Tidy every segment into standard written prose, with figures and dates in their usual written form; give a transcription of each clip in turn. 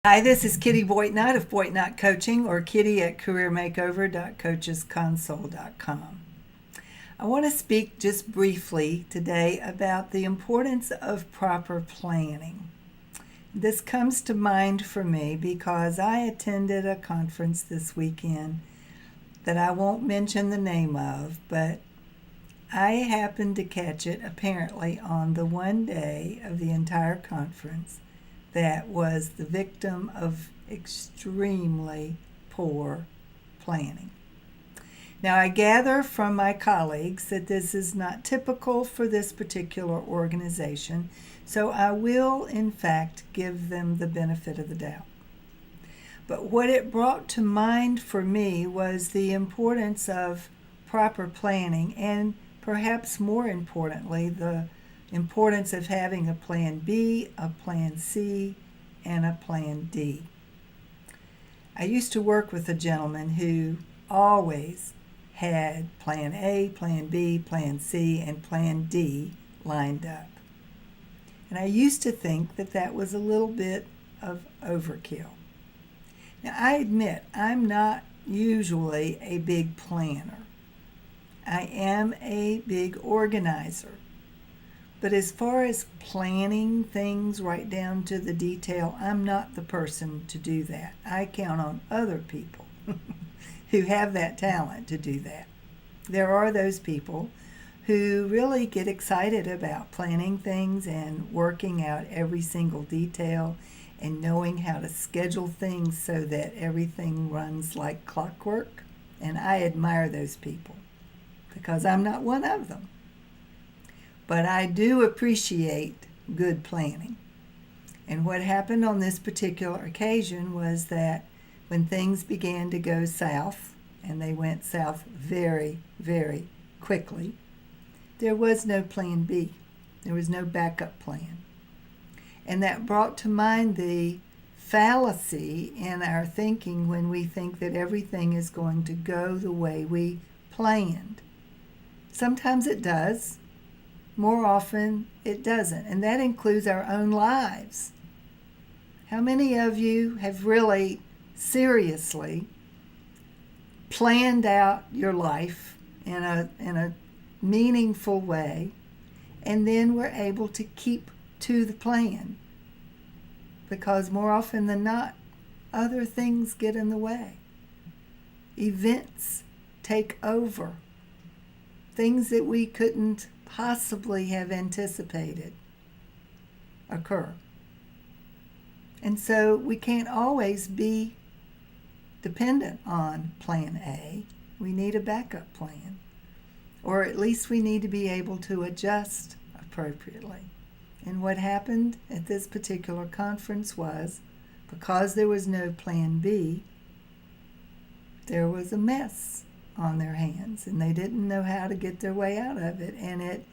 Hi, this is Kitty Boitnott of Boitnott Coaching, or Kitty at careermakeover.coachesconsole.com. I want to speak just briefly today about the importance of proper planning. This comes to mind for me because I attended a conference this weekend that I won't mention the name of, but I happened to catch it apparently on the one day of the entire conference that was the victim of extremely poor planning. Now, I gather from my colleagues that this is not typical for this particular organization, so I will, in fact, give them the benefit of the doubt. But what it brought to mind for me was the importance of proper planning, and perhaps more importantly, the importance of having a plan B, a plan C, and a plan D. I used to work with a gentleman who always had plan A, plan B, plan C, and plan D lined up. And I used to think that that was a little bit of overkill. Now, I admit I'm not usually a big planner. I am a big organizer. But as far as planning things right down to the detail, I'm not the person to do that. I count on other people who have that talent to do that. There are those people who really get excited about planning things and working out every single detail and knowing how to schedule things so that everything runs like clockwork. And I admire those people because I'm not one of them. But I do appreciate good planning. And what happened on this particular occasion was that when things began to go south, and they went south very, very quickly, there was no plan B. There was no backup plan. And that brought to mind the fallacy in our thinking when we think that everything is going to go the way we planned. Sometimes it does. More often, it doesn't, and that includes our own lives. How many of you have really seriously planned out your life in a meaningful way, and then were able to keep to the plan? Because more often than not, other things get in the way. Events take over. Things that we couldn't possibly have anticipated occur. And so we can't always be dependent on plan A. We need a backup plan. Or at least we need to be able to adjust appropriately. And what happened at this particular conference was, because there was no plan B, there was a mess on their hands, and they didn't know how to get their way out of it. And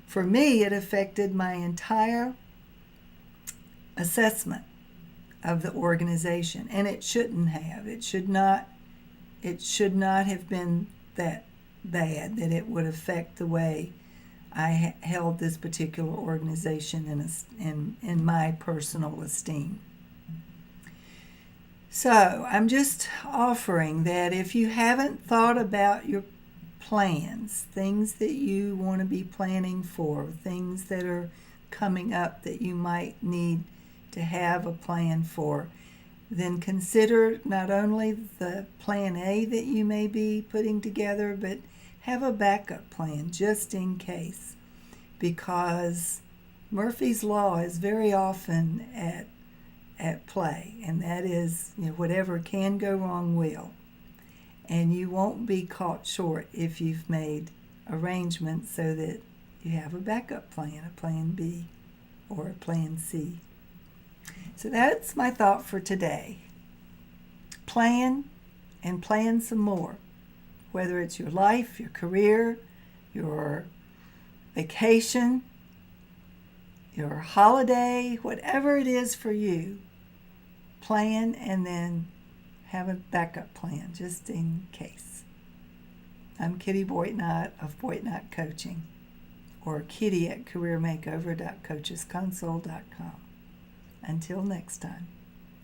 for me, it affected my entire assessment of the organization, and it shouldn't have. It should not have been that bad that it would affect the way I held this particular organization in my personal esteem. So I'm just offering that if you haven't thought about your plans, things that you want to be planning for, things that are coming up that you might need to have a plan for, then consider not only the plan A that you may be putting together, but have a backup plan just in case. Because Murphy's Law is very often at play, and that is, whatever can go wrong will. And you won't be caught short if you've made arrangements so that you have a backup plan, a plan B or a plan C. So that's my thought for today. Plan and plan some more. Whether it's your life, your career, your vacation, your holiday, whatever it is for you, plan and then have a backup plan just in case. I'm Kitty Boitnott of Boitnott Coaching, or Kitty at careermakeover.coachesconsole.com. Until next time,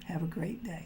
Have a great day.